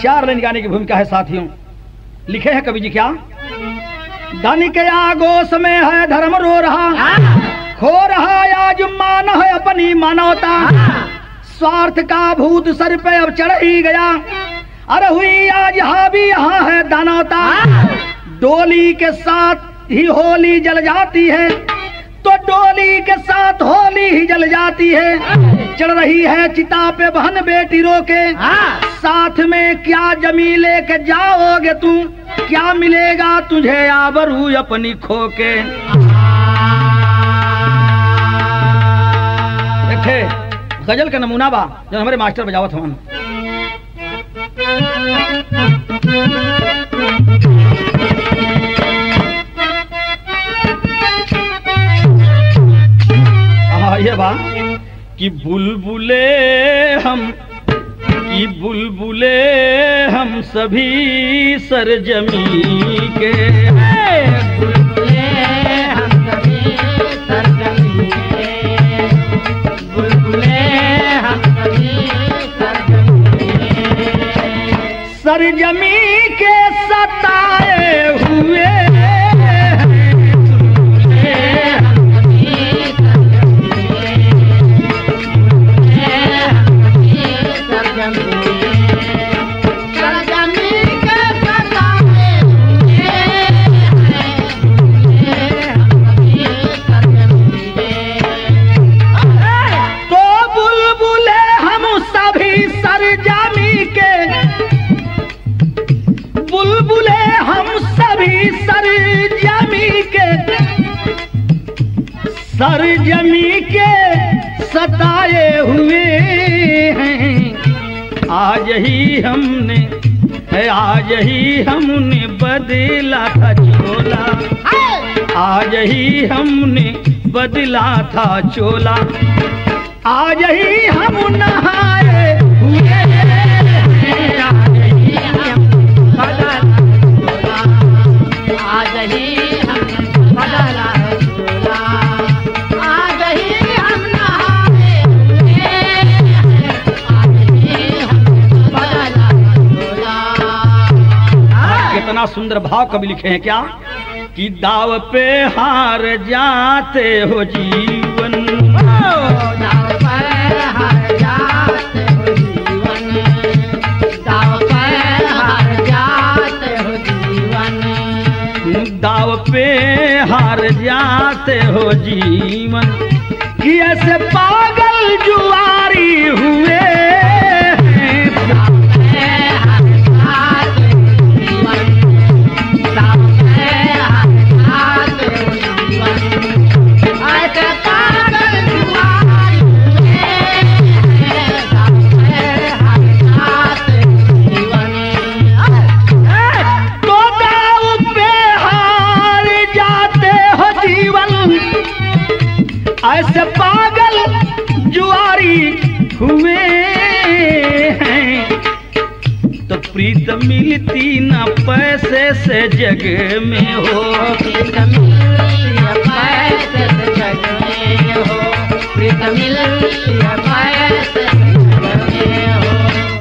4 line गाने की भूमिका है साथियों। लिखे हैं कवि जी क्या? धन के आगोश में है धर्म रो रहा, खो रहा आज मान है अपनी मानवता, स्वार्थ का भूत सर पे अब चढ़ ही गया, अरे हुई आज हावी यहाँ है दानवता। डोली के साथ ही होली जल जाती है, तो डोली के साथ होली ही जल जाती है। चढ़ रही है चिता पे बहन बेटी रोके, साथ में क्या जमी लेके जाओगे तुम, क्या मिलेगा तुझे आबरू अपनी खोके। देखे गजल का नमूना बा जो हमारे मास्टर बजावत हवन। ये बा कि बुलबुले हम सभी सरजमी के, बुलबुले हम सभी सरजमी के, बुलबुले हम सभी सरजमी के सताए हुए सरजमी के सताए हुए हैं। आज ही हमने बदला था चोला, आज ही हमने बदला था चोला, आज ही हम नहाए हुए हैं, आज ही हम बदला चोला, आज ही हम बदला चोला, आज ही हम नहाए हुए हैं, आज ही हम बदला चोला। कितना सुंदर भाव कवि लिखे हैं क्या कि दाव पे हार जाते हो जीवन, दाव पर हार जाते हो जीवन, दाव पर हार जाते हो जीवन, दाव पे हार जाते हो जीवन, कि ऐसे पागल जुआरी हुए ऐसे पागल जुआरी हुए हैं। तो प्रीत मिलती न पैसे से जग में हो, प्रीत मिलती है पैसे से जग में हो, प्रीत मिलती है पैसे से जग में हो,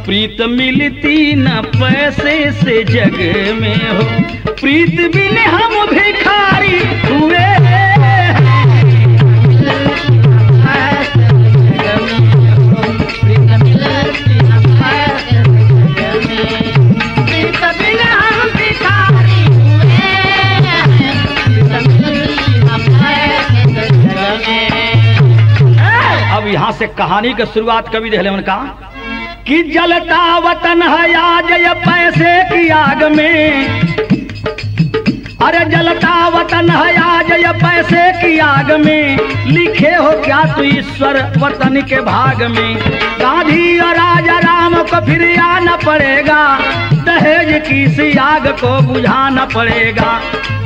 प्रीत मिलती न पैसे से जग में हो, प्रीत बिन हम भिखारी हुए। अब यहाँ से कहानी की शुरुआत कवि दहले उनका कि जलता वतन है आज ये पैसे की आग में, अरे जलता वतन है आज ये पैसे की आग में, लिखे हो क्या तू ईश्वर वतन के भाग में। गांधी और राजा राम को फिर आना पड़ेगा, दहेज की सी आग को बुझाना पड़ेगा।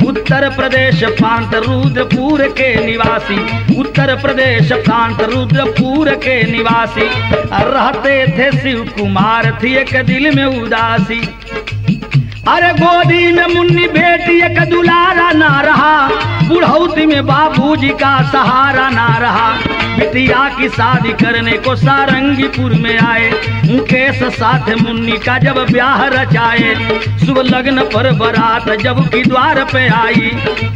उत्तर प्रदेश प्रांत रुद्रपुर के निवासी, उत्तर प्रदेश प्रांत रुद्रपुर के निवासी रहते थे शिव कुमार, थी एक दिल में उदासी। अरे गोदी में मुन्नी बेटी एक दुलारा ना रहा, बुढ़ौती में बाबूजी का सहारा ना रहा। बिटिया की शादी करने को सारंगीपुर में आए, मुकेश साथ मुन्नी का जब ब्याह रचाए। शुभ लग्न पर बारात जब की द्वार पे आई,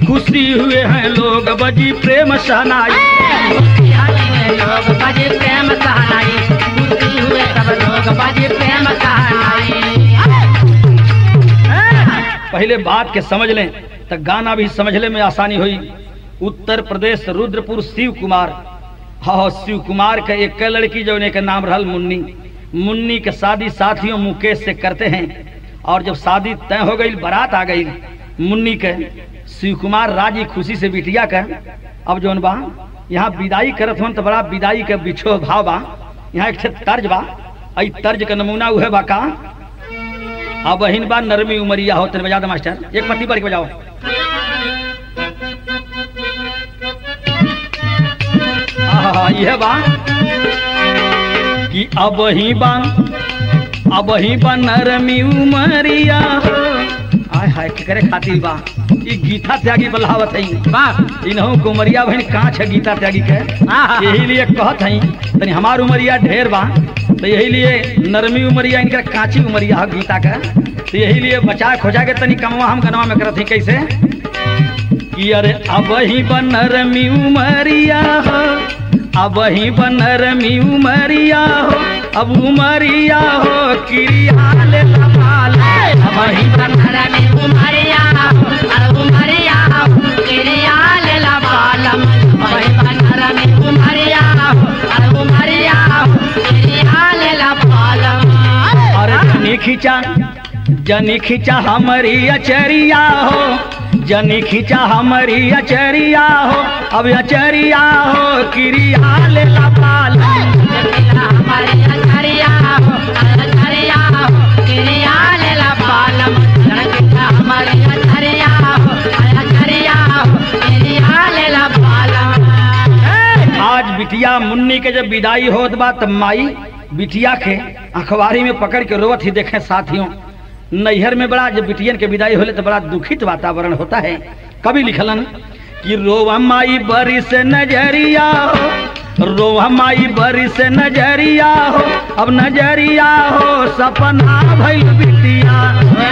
खुशी हुए हैं लोग बजी प्रेम शहनाई। लोग बजे प्रेम सहनाई, खुशी हुए सब लोग बजे प्रेम सहनाई। पहले बात के समझ लें तो गाना भी समझने में आसानी हुई। उत्तर प्रदेश रुद्रपुर शिव कुमार, हाँ शिव कुमार का एक लड़की जो का नाम रहल मुन्नी। मुन्नी के शादी साथियों मुकेश से करते हैं, और जब शादी तय हो गई, बारात आ गई मुन्नी के, शिव कुमार राजी खुशी से बिटिया का। अब जौन बा यहाँ विदाई करत हन तो बड़ा विदाई के बिछो भाव बा। यहाँ एक तर्ज बा, आई तर्ज का नमूना उहे बा का। अब बहिन बा नरमी उमरिया हो, तेरे बजा दे मास्टर, एक पट्टी पर बजाओ। यह बा कि अब ही बा नरमी उमरिया। आय हाय करे खातिर बा ई गीता त्यागी बल्हावत है वाह। इनहु कुमरिया बहन कांच है गीता त्यागी के, यही लिए कहत है तनी हमार उमरिया ढेर बा, तो यही लिए नरमी उमरिया इनका कांची उमरिया है गीता का। तो यही लिए बचा खोजा के तनी कमवा हम गनवा में करत ही कैसे कि अरे अब ही बा नरमी उमरिया हो, अब ही बा नरमी उमरिया हो, अब उमरिया हो क्रिया ले लपाल। अब ही बा नरमी उमरिया हो, अब उमरिया हो क्रिया ले लपाल। अब ही बा नरमी उमरिया हो, अब उमरिया हो क्रिया ले लपाल। अरे जनी खींचा हमारी अचरिया हो, जनी खींचा हमारी अचरिया हो, अब अचरिया हो क्रिया ले लपाल। हमारी अचरिया हो, अचरिया हो क्रिया ले लपाल। हमारी अचरिया हो, अचरिया हो क्रिया ले लपाल। आज बिटिया मुन्नी के जब विदाई होत बा तब माई बिटिया के अखबारी में पकड़ के रोवत ही देखे साथियों। नैहर में बड़ा जब बिटियन के विदाई होले तो बड़ा दुखित वातावरण होता है। कभी लिखलन कि रोवा माई बरी से नजरिया हो, रोवा माई बरी से नजरिया हो, अब नजरिया हो सपना भइल बिटिया।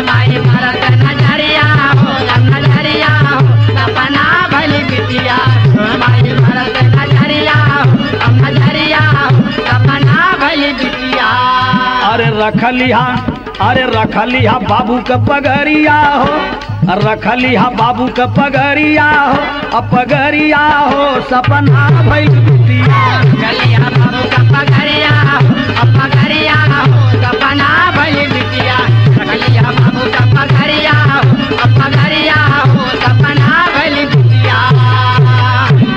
माई भरत नजरिया हो, अब नजरिया हो सपना भइल बिटिया। माई भरत नजरिया हो, अब नजरिया हो सपना भइल बिटिया। अरे रखलिहा बाबू का पगरिया हो, रखलिहा बाबू का पगरिया हो, अब पगरिया हो सपना भइल बिटिया। रखलिहा बाबू का पगरिया हो, अब पगरिया हो सपना भइल बिटिया। रखलिहा बाबू का पगरिया हो, अब पगरिया हो सपना भइल बिटिया।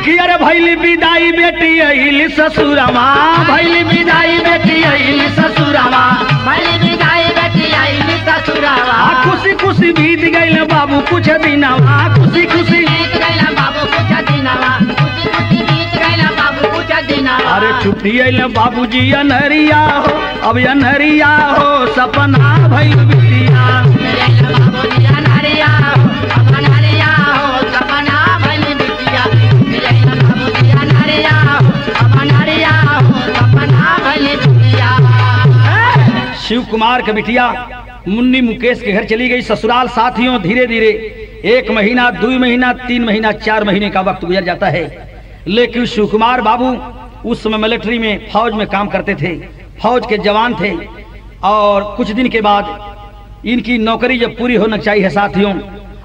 कि अरे भइल विदाई बेटी अइली ससुरमा, भइल विदाई बेटी अइली ससुरमा, भइल विदाई बेटी अइली ससुरवा। खुशी खुशी बीत गइल बाबू कुछ दिनवा, खुशी खुशी बीत गइल बाबू कुछ दिनवा, खुशी खुशी बीत गइल बाबू कुछ दिनवा। अरे छुट्टी अइल बाबूजी अनहरिया हो, अब अनहरिया हो सपना भइल बिटिया। बाबूजी अनहरिया हो, अब अनहरिया हो सपना भइल बिटिया। बाबूजी अनहरिया हो, अब अनहरिया हो सपना भइल बिटिया। शिव कुमार के बिटिया मुन्नी मुकेश के घर चली गई ससुराल। साथियों धीरे धीरे 1 महीना, 2 महीना, 3 महीना, 4 महीने का वक्त गुजर जाता है। लेकिन शिव कुमार बाबू उस समय मिलिट्री में फौज में काम करते थे, फौज के जवान थे। और कुछ दिन के बाद इनकी नौकरी जब पूरी होना चाहिए साथियों,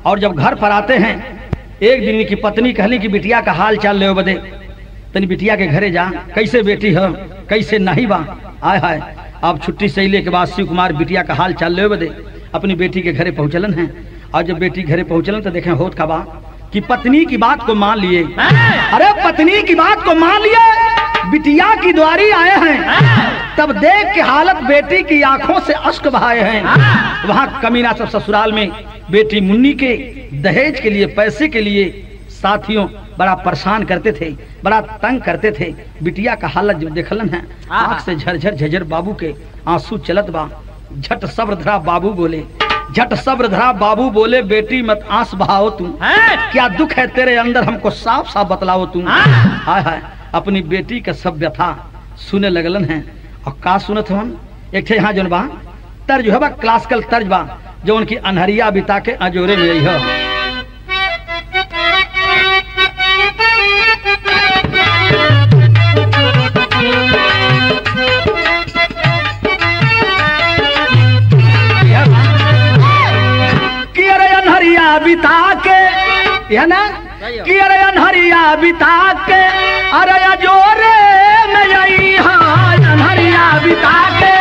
और जब घर पर आते हैं, एक दिन इनकी पत्नी कहली कि बिटिया का हाल चाल ले बदे, तनी बिटिया के घरे जा, कैसे बेटी है कैसे नहीं बा। आय हाय, अब छुट्टी से अइले के बाद शिव कुमार बिटिया का हाल चाल ले बदे अपनी बेटी के घरे पहुंचलन है। और जब बेटी घरे पहुंचलन तो देखें होत का बा कि पत्नी की बात को मान लिए। अरे पत्नी की बात को मान लिए, बिटिया की द्वारी आए हैं। तब देख के हालत बेटी की आंखों से अश्क बहाए हैं। वहां कमीना सब ससुराल में बेटी मुन्नी के दहेज के लिए, पैसे के लिए साथियों बड़ा परेशान करते थे, बड़ा तंग करते थे। बिटिया का हालत जब देखलन है, आंख से झरझर झजर बाबू के आंसू चलत बा। झट सब्र धरा बाबू बोले झट सब्र धरा बाबू बोले बेटी मत आंस बहाओ तू, क्या दुख है तेरे अंदर हमको साफ साफ बतलाओ तू। हाय हाय अपनी बेटी का सब व्यथा सुने लगलन है। और का सुनत हम एक यहाँ जौन बा तर्ज है बा क्लासिकल तर्ज बा जो उनकी अनहरिया बिता के अजोरे में है। कि अरे अनहरिया बिता के है ना, कि अरे अनहरिया बिता के अरे अजोरे में यही है, अनहरिया बिता के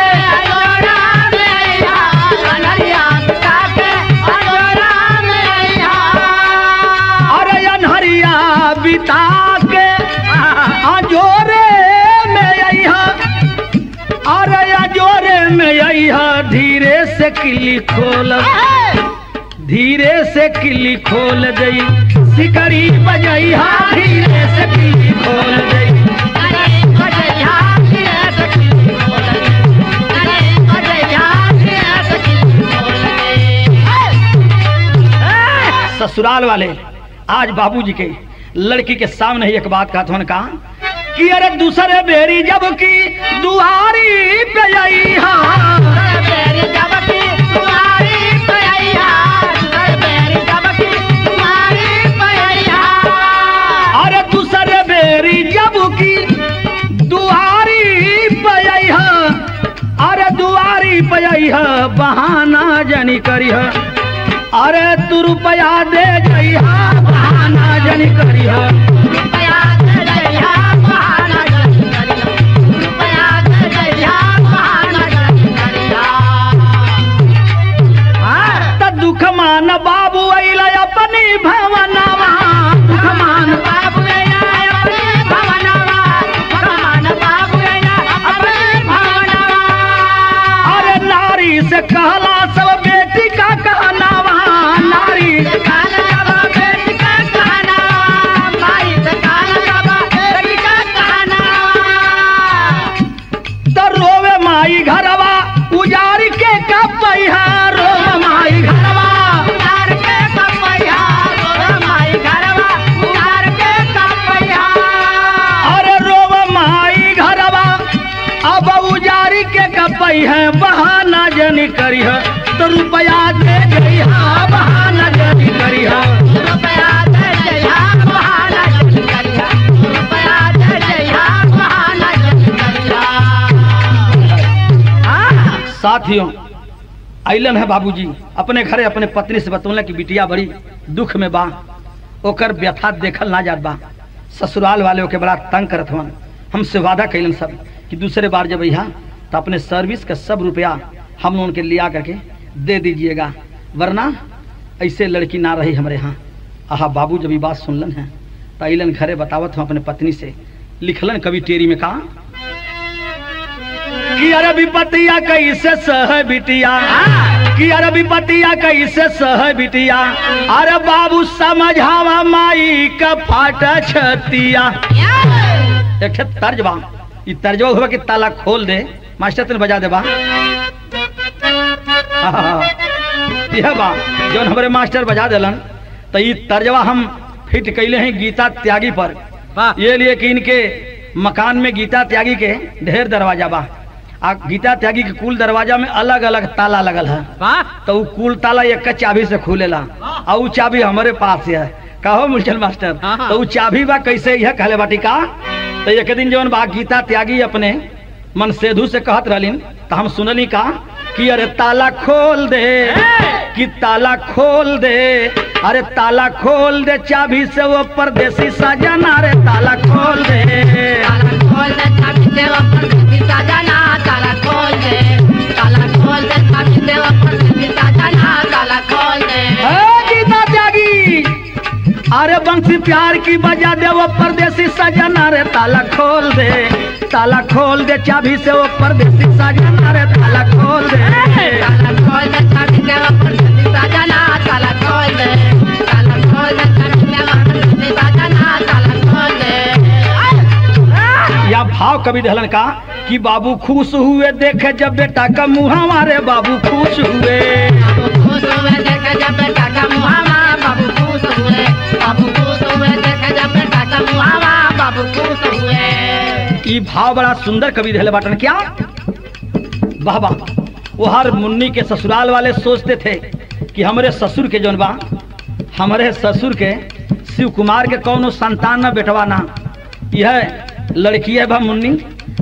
बिता के अजोरे में आई है, अरे अजोरे में आई है। धीरे से किली खोल, धीरे से किली खोल गई, सिकड़ी बजई है, धीरे से किली खोल गई। ससुराल वाले आज बाबूजी के लड़की के सामने ही एक बात कहा था, कहा कि अरे दूसरे बेरी जब की दुआरी पे आई है, अरे दूसरे बेरी जब की दुआरी पे आई है, अरे दुआरी पे आई है, बहाना जनी करी है, अरे तू रुपया दे जइहा, बहाना जनी करिहा, रुपया दे जइहा, बहाना जनी करिहा, रुपया दे जइहा, बहाना जनी करिहा। त दुख मान बाबू अइला अपनी भवनवा, दुख मान बाबू अइला अपनी भवनवा, दुख मान बाबू अइला अपनी भवनवा। अरे नारी से कहला सब बेटी का कहनावा, माई घरवा उजारी के कपैया, रोवे माई घरवा उजार के कपैया, रोवे माई घरवा उजार के कपैया। अरे रोवे माई घरवा अब उजारी के कपैया, बहाना जनी करिहा, तो रुपया दे जइहा, बहाना जनी करिहा, रुपया दे जइहा, बहाना जनी करिहा, रुपया दे जइहा, बहाना जनी करिहा। साथियों आइलन है बाबूजी अपने घरे अपने पत्नी से बतौले कि बिटिया बड़ी दुख में बा, ओकर व्यथा देखल ना जात बा। ससुराल वाले के बड़ा तंग करत हवन। हमसे वादा कैलन सब कि दूसरे बार जब यहाँ तो अपने सर्विस का सब रुपया हम उनके लिया करके दे दीजिएगा, वरना ऐसे लड़की ना रही हमारे यहाँ। आहा बाबू जब ये बात सुनलन है तो आइलन घरे बतावत हूँ अपने पत्नी से, लिखलन कवि टेरी में कहा कि अरे विपतिया कैसे सह बिटिया, कि अरे विपतिया कैसे सह बिटिया, अरे बाबू समझावा माई का फाटा छतिया। एक तर्जबा ये तर्जबा हुआ कि ताला खोल दे, मास्टर तुम बजा दे बा, यह बा जो हमारे मास्टर बजा देलन। तो ये तर्जबा हम फिट कैले हैं गीता त्यागी पर, ये लिए कि इनके मकान में गीता त्यागी के ढेर दरवाजा बा। गीता त्यागी के कुल दरवाजा में अलग अलग ताला लगल है, तो वो कुल ताला एक चाबी से खुलेला, और वो चाबी हमारे पास है। कहो मुलचल मास्टर, तो वो चाबी बा कैसे यह कहले बाटी का। तो एक दिन जौन बा गीता त्यागी अपने मन सेधु से कहत रहलिन, तो हम सुनली का कि अरे ताला खोल दे, कि ताला खोल दे, अरे ताला खोल दे चाबी से वो परदेसी सजना, रे ताला खोल दे, ताला खोल दे चाबी से वो परदेसी सजना, ताला खोल दे, ताला खोल दे चाबी से वो परदेसी सजना, ताला खोल दे। गीता त्यागी अरे बंसी प्यार की बजा दे वो परदेसी सजना, रे ताला खोल दे, ताला खोल दे चाबी से वो परदेसी सजना, रे ताला खोल दे, ताला खोल दे चाबी से वो परदेसी सजना, ताला खोल दे, ताला खोल दे चाबी से वो परदेसी सजना, ताला खोल दे। या भाव कवि दहलन का कि बाबू खुश हुए देखे जब बेटा का मुँह, हमारे बाबू खुश हुए, खुश हुए देख जब बेटा का मुहावा बाबू खुश हुए बाबू खुश हुए देख जब बेटा का मुहावा बाबू खुश हुए। ई भाव बड़ा सुंदर कवि रहले बाटन क्या वाह वाह। वो हर मुन्नी के ससुराल वाले सोचते थे कि हमारे ससुर के जौन बा हमारे ससुर के शिव कुमार के कौनो संतान न बेटवा ना, यह लड़की है बा मुन्नी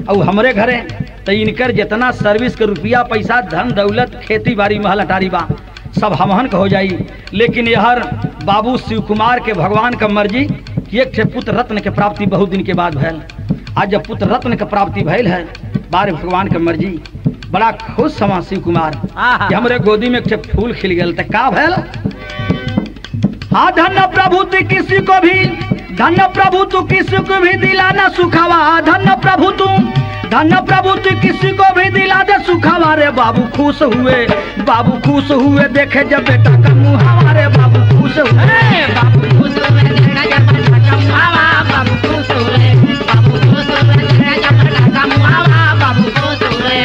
और हमारे घरे तो इनकर जितना सर्विस के रुपया पैसा धन दौलत खेती बाड़ी महल अटारी बा सब हमहन का हो जाई। लेकिन यहर बाबू शिव कुमार के भगवान का मर्जी कि एक ठे पुत्र रत्न के प्राप्ति बहुत दिन के बाद भैल। आज जब पुत्र रत्न के प्राप्ति भैल है बारे भगवान के मर्जी बड़ा खुश समा शिव कुमार कि हमरे गोदी में एक ठे फूल खिल गए तो का भैल। हाँ धन्य प्रभु तू किसी को भी धन्य प्रभु तू किसी को भी दिलाना सुखावा धन्य प्रभु तू किसी को भी दिला दे सुखावा रे बाबू खुश हुए देखे जब बेटा का मुहावा रे बाबू खुश हुए बाबू खुश हुए देख जब बेटा का मुहावा बाबू खुश हुए बाबू खुश हुए देख जब बेटा का मुहावा बाबू खुश हुए।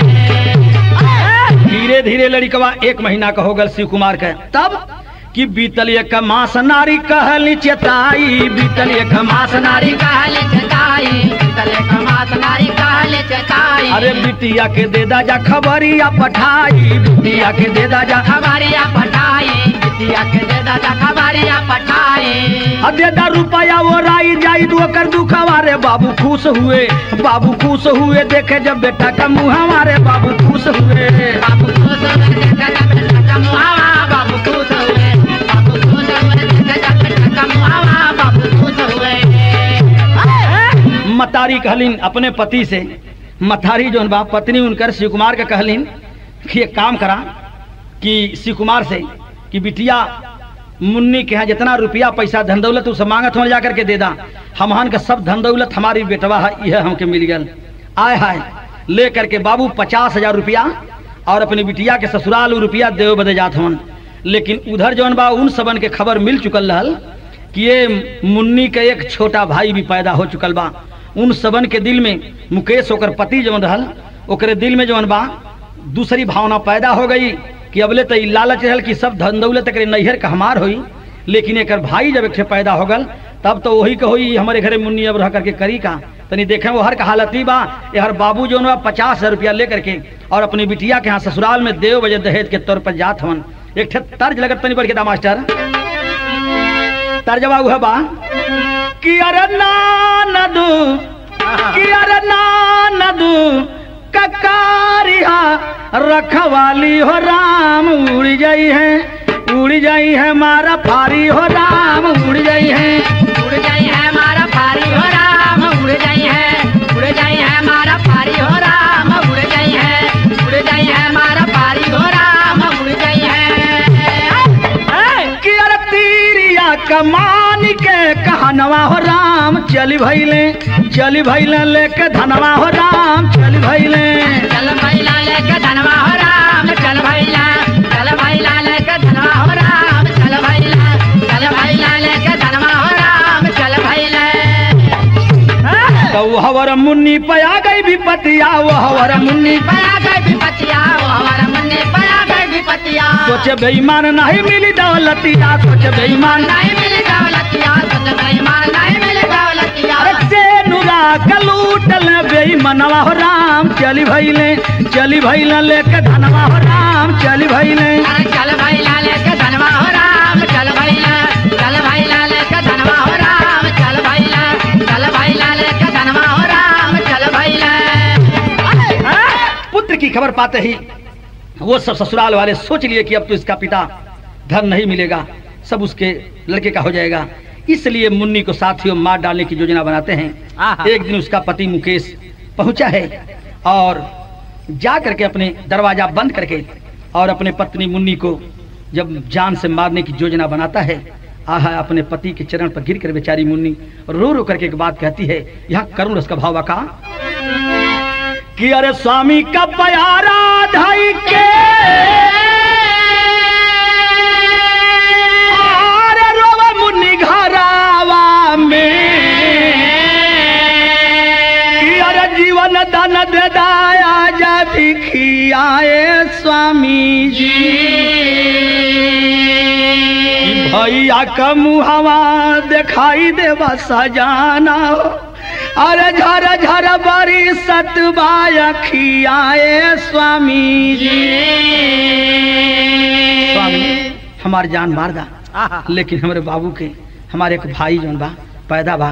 धीरे धीरे लड़कवा 1 महीना का हो गल शिव कुमार के तब कि बीतल एक मास नारी कहली चेताई बीतल एक मास नारी कहले चेताई बीतल एक मास नारी कहले चेताई। अरे बिटिया के दे दा जा खबरिया पठाई बिटिया के दे दा जा खबरिया पठाई बिटिया के दे दा जा खबरिया पठाई। दे दा रुपया वो राई जाई दो कर दुखवा रे बाबू खुश हुए देखे जब बेटा का मुहावा रे बाबू खुश हुए बाबू खुश हुए देखे जब बेटा का मुहावा बाबू खुश हुए बाबू खुश हुए देखे जब बेटा का मुहावा बाबू खुश हुए। मतारी कहलिन अपने पति से मतारी जो बा पत्नी उनकर शिव कुमार के कहलिन कि एक काम करा कि शिव कुमार से कि बिटिया मुन्नी के यहाँ जितना रुपया पैसा धन दौलत उसे मांगत हो जा करके दे दा हमहन का सब धन दौलत हमारी बेटवा है यह हमके मिल गया आय हाय ले करके बाबू 50,000 रुपया और अपनी बिटिया के ससुराल रुपया देव बदे जात हवन। लेकिन उधर जौन बा उन सबन के खबर मिल चुकल रहल कि ये मुन्नी के एक छोटा भाई भी पैदा हो चुकल बा। उन सबन के दिल में मुकेश ओकर पति जौन रहल ओकरे दिल में जौन बा दूसरी भावना पैदा हो गई कि अबले तो लालच रहल कि सब धन दौलत एकरे नैहर का हमार होई। लेकिन एक भाई जब एक पैदा हो गल तब तो वही कहोई हमारे घरे मुन्नी अब रह करके करी का तनी देखें वो हर का हालत ही बा यार बाबू जो 50,000 रुपया ले करके और अपनी बिटिया के यहाँ ससुराल में देव बजे दहेज के तौर पर जात हवन। एक तर्ज लगत तनी बढ़ के दा मास्टर तर्जवा हुआ बा कि अरे नानदू ककारिया रखवाली हो राम उड़ जाई है मारा फारी हो राम उड़ जाई है मारा फारी हो राम उड़ जाई है मारा फारी हो राम उड़ जाई है मारा फारी हो राम उड़ जाई है। कि अरे तीरिया कमान के कहनवा हो राम चली भैले लेके धनवा हो राम चल भैला लेके धनवा हो राम चल भैला लेके धनवा हो राम चल भैला लेके धनवा हो राम चल भैला। तो हवर मुन्नी पया गई विपतिया वो हवर मुन्नी पया गई विपतिया वो हवर मुन्नी पया गई विपतिया। सोचे बेईमान नहीं मिली दौलतिया सोचे बेईमान नहीं मिली दौलतिया सोचे बेईमान नहीं मिली दौलतिया। नुरा कलूटल बेईमानवा हो राम चली भैले लेके धनवा हो राम चल भैला लेके धनवा हो राम चल भैला लेके धनवा हो राम चल भैला लेके धनवा हो राम चल भैला। पुत्र की खबर पाते ही वो सब ससुराल वाले सोच लिए कि अब तो इसका पिता धन नहीं मिलेगा सब उसके लड़के का हो जाएगा। इसलिए मुन्नी को साथियों मार डालने की योजना बनाते हैं। एक दिन उसका पति मुकेश पहुंचा है और जा करके अपने दरवाजा बंद करके और अपने पत्नी मुन्नी को जब जान से मारने की योजना बनाता है आहा अपने पति के चरण पर गिर कर बेचारी मुन्नी रो रो करके एक बात कहती है। यहाँ करुण रस का भाव का कि अरे स्वामी का प्यारा धाई के मुन्नी घरावा में कि अरे जीवन दान दे दाया जा भिखियाए स्वामी जी भैया का मुहावा दिखाई देवा सजाना हो, अरे झर झर बरी सतबाया खियाए स्वामी जी। स्वामी हमार जान मार दा, लेकिन हमारे बाबू के हमारे एक भाई जौन बा पैदा बा,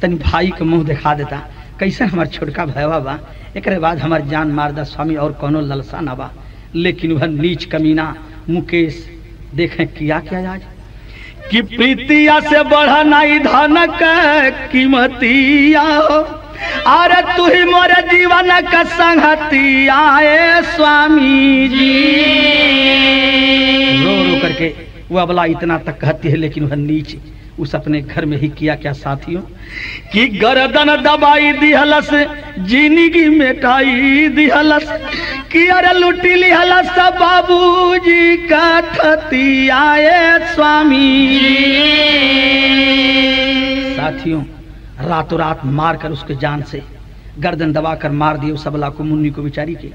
तनी भाई के मुंह दिखा देता, कैसे हमार छोटका भैया बा, एक बाद हमार जान मार दा स्वामी, और कोनो ललसा ना बा। लेकिन वह नीच कमीना मुकेश देखें किया क्या आज कि प्रीतिया से बढ़ा नहीं धन का कीमतिया हो, अरे तू ही मोरे जीवन का संगतिया स्वामी जी। रो रो करके वो अबला इतना तक कहती है, लेकिन वह नीच उस अपने घर में ही किया क्या साथियों कि गर्दन दबाई दिहलस, जिंदगी मिटाई दिहलस, कि अरे लुटी लिहलस बाबूजी का थतियाए स्वामी। साथियों रातों रात मारकर उसके जान से गर्दन दबाकर मार दिए उस अबला को, मुन्नी को बेचारी के।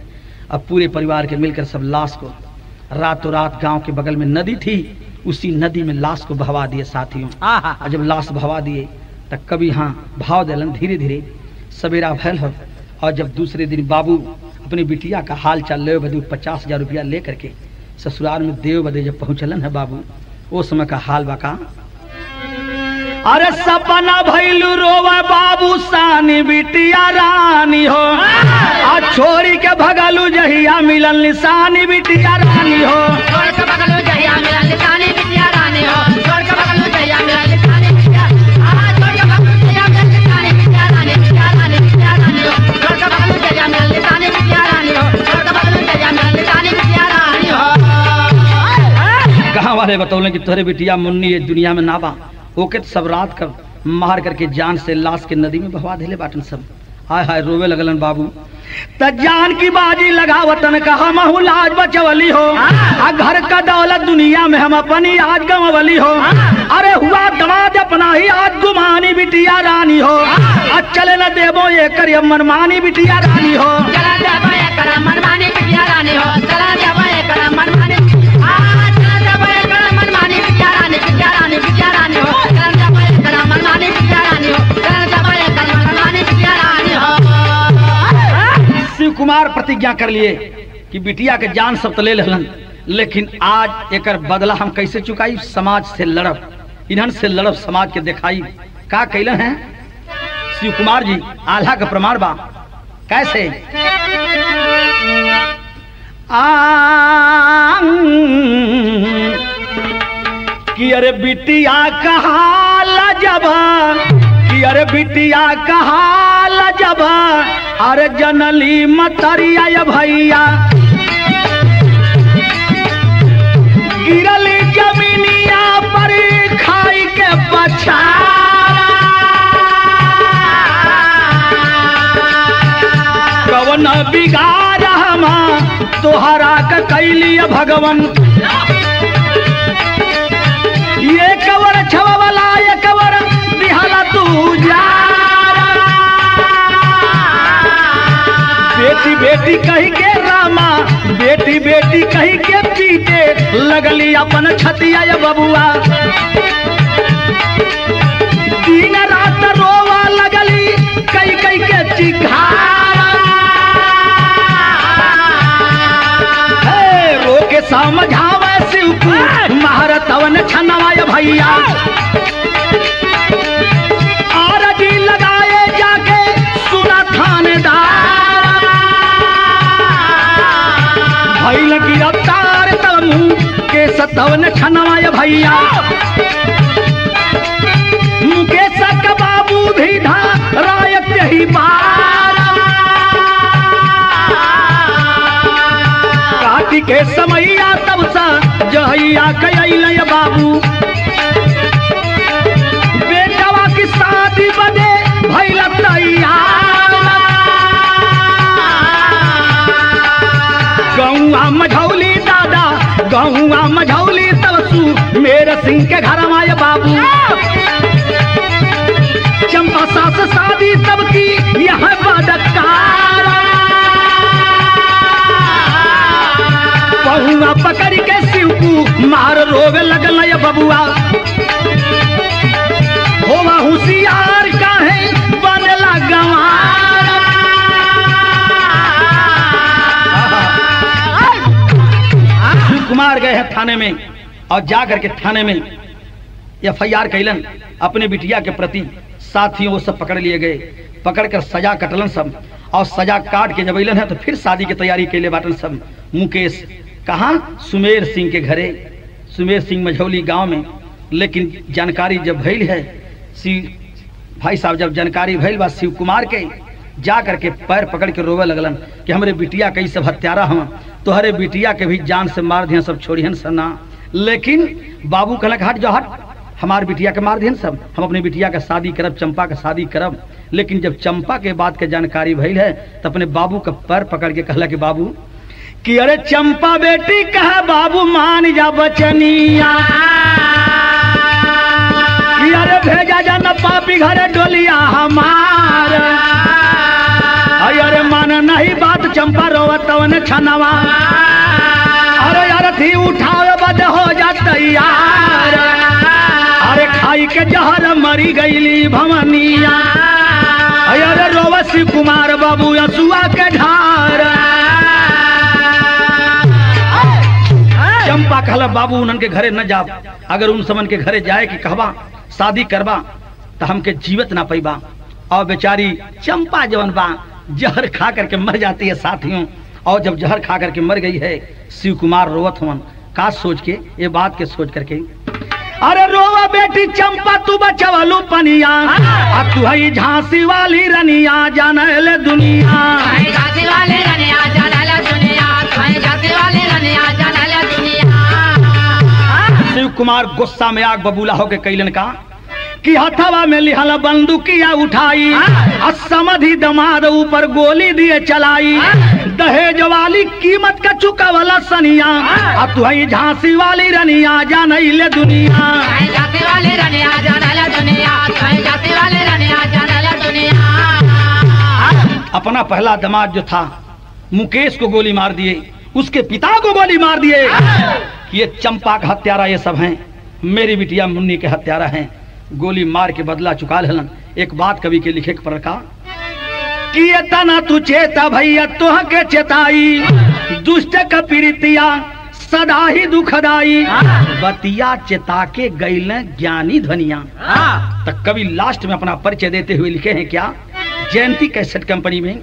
अब पूरे परिवार के मिलकर सब लाश को रातों रात गांव के बगल में नदी थी, उसी नदी में लाश को बहवा दिए साथियों। और जब लाश बहवा दिए तब कभी हाँ भाव दिलन, धीरे धीरे सवेरा भैल हो। और जब दूसरे दिन बाबू अपनी बिटिया का हाल चाल ले बदे 50,000 रुपया ले करके ससुराल में देव बदे जब पहुंचलन है बाबू, वो समय का हाल बाका, अरे सपना भैलू रोवा बाबू सानी बिटिया रानी हो, आ छोरी के भगलू जहिया मिलन निशानी बिटिया रानी हो। छोड़ के भगलू जहिया मिलन निशानी बिटिया रानी हो, छोड़ के भगलू जहिया मिलन निशानी बिटिया, छोड़ के भगलू जहिया मिलन निशानी बिटिया रानी, बिटिया रानी, बिटिया रानी हो, छोड़ के भगलू जहिया मिलन निशानी बिटिया रानी हो, छोड़ के भगलू जहिया मिलन निशानी बिटिया रानी हो। गाँव वाले बतौले कि तोहरे बिटिया मुन्नी ये दुनिया में ना बा, ओके सब रात का मार करके जान से लाश के नदी में बहवा दिले बाटन सब। हाय हाय रोवे लगलन बाबू, त जान की बाजी लगावतन कहा महू लाज बचवली हो, आ घर का दौलत दुनिया में हम अपनी आज गंवली हो, अरे हुआ दमाद अपना ही आज गुमानी बिटिया रानी हो, आज चले न देवो ये कर मनमानी बिटिया रानी हो, चला देवो ये कर मनमानी बिटिया रानी हो, चला देवो ये कर मनमानी, चला देवो ये कर मनमानी बिटिया रानी, बिटिया रानी, बिटिया रानी हो, चला देवो ये कर मनमानी बिटिया रानी हो, चला देवो ये कर मनमानी बिटिया रानी हो। शिव कुमार प्रतिज्ञा कर लिए कि बिटिया के जान सब तो ले लेलन, लेकिन आज एक बदला हम कैसे चुकाई, समाज से लड़ब, इन्हन से लड़ब, समाज के दिखाई का कैलन है। शिव कुमार जी आल्हा का प्रमाण बा, कैसे कि अरे बिटिया कहा लजबा, कि अरे बिटिया कहा लजबा, अरे जनली मतरिया भैया, गिरली जमीनिया पर खाई के बचा, कवन बिगाड़ हमा तोहरा का कैली भगवन, ये कवर छवला ये कवर दिहाला तू जा, बेटी बेटी कही के रामा, बेटी बेटी कही के पीटे लगली अपन छतिया ये बबुआ, दिन रात रोवा लगली कई कई के चिघारा, रो के समझावे शिव को महारतवन छनवाय भैया, आरजी लगाए जाके सुना थानेदार, भैल गिरफ्तार तमू के सतवन छनवाय भैया, मुकेश का बाबू भी धा रायत ही बार, काटी के समैया तब सा जहिया कैल बाबू, बेटवा की शादी बदे भैल तैयार, गौआ मझौली दादा गौआ मझौली तबसू मेरे सिंह के घर आए बाबू, चंपा सास शादी सबकी यह बदकार, पहुआ पकड़ के शिव को मार रोवे लगल ये बबुआ होवा होशियार काहे बनेला गंवार। शिव कुमार गए हैं थाने में और जा करके थाने में FIR कैलन अपने बिटिया के प्रति। साथियों वो सब पकड़ लिए गए, पकड़कर सजा कटलन सब, और सजा काट के जब अलन है तो फिर शादी की तैयारी के लिए बाटन सब। मुकेश कहाँ? सुमेर सिंह के घरे, सुमेर सिंह मझौली गांव में। लेकिन जानकारी जब भइल है शिव भाई साहब, जब जानकारी भइल बा शिव कुमार के, जा करके पैर पकड़ के रोवे लगलन कि हमरे बिटिया कई सब हत्यारा हम, तोहरे बिटिया के भी जान से मार दिया सब, छोड़िहन सना। लेकिन बाबू कहलक हट जो हट, हमार बिटिया के मार दिहन सब, हम अपनी बिटिया का शादी करब, चंपा का शादी करब। लेकिन जब चंपा के बात के जानकारी भइल है तो अपने बाबू का पैर पकड़ के कहला कि बाबू कि अरे चंपा बेटी कहा बाबू मान जा बचनिया, कि अरे भेजा जा न पापी घरे डोलिया हमार। अरे मान नहीं बात चंपा रोवतवन छनवा, अरे यार थी उठावे बद हो जा तैयार। अरे खाई के जहर मरी गईली भवनिया, अरे रोवसी कुमार बाबू यसुआ के ढार। चंपा कहला बाबू उनन के घरे न जा, अगर उन समन के घरे जाए कि कहबा शादी करबा तो हमके जीवत ना पैबा। और बेचारी चंपा जवन बा जहर खा करके मर जाती है साथियों। और जब जहर खा करके मर गई है, शिव कुमार रोवत हुन का सोच के, ये बात के सोच करके, अरे रोवा बेटी चंपा तू बचवलू पनिया, तू है झांसी वाली रनिया जानल दुनिया। झांसी वाली रनिया जानल दुनिया, झांसी वाली रनिया जानल दुनिया। शिव कुमार गुस्सा में आग बबूला होके कैलन का कि हथवा में लिहल बंदूकिया उठाई, समधि दमाद ऊपर गोली दिए चलाई। दहेज वाली कीमत का चुका वाला सनिया, तू है झांसी वाली रनिया जानल दुनिया। झांसी वाली रनिया जानल दुनिया, झांसी वाली रनिया जानल दुनिया। अपना पहला दामाद जो था मुकेश को गोली मार दिए, उसके पिता को गोली मार दिए। ये चंपा का हत्यारा ये सब हैं, मेरी बिटिया मुन्नी के हत्यारा हैं। गोली मार के बदला चुका लेलन। एक बात कवि के लिखे पर का कि ये तना तू चेता भैया तोह के चेताई, दुष्ट का प्रीतिया सदा ही दुखदाई। बतिया चेता के गैल ज्ञानी ध्वनिया। तक कवि लास्ट में अपना परिचय देते हुए लिखे हैं क्या, जयंती कैसेट कंपनी में,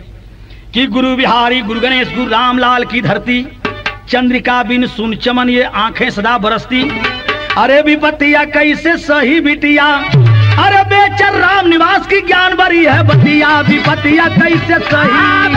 कि गुरु बिहारी गुरु गणेश गुरु रामलाल की धरती, चंद्रिका बिन सुन चमन ये आंखें सदा बरसती। अरे विपतिया कैसे सही बिटिया, अरे बेचर राम निवास की ज्ञान बरी है बतिया। विपतिया कैसे सही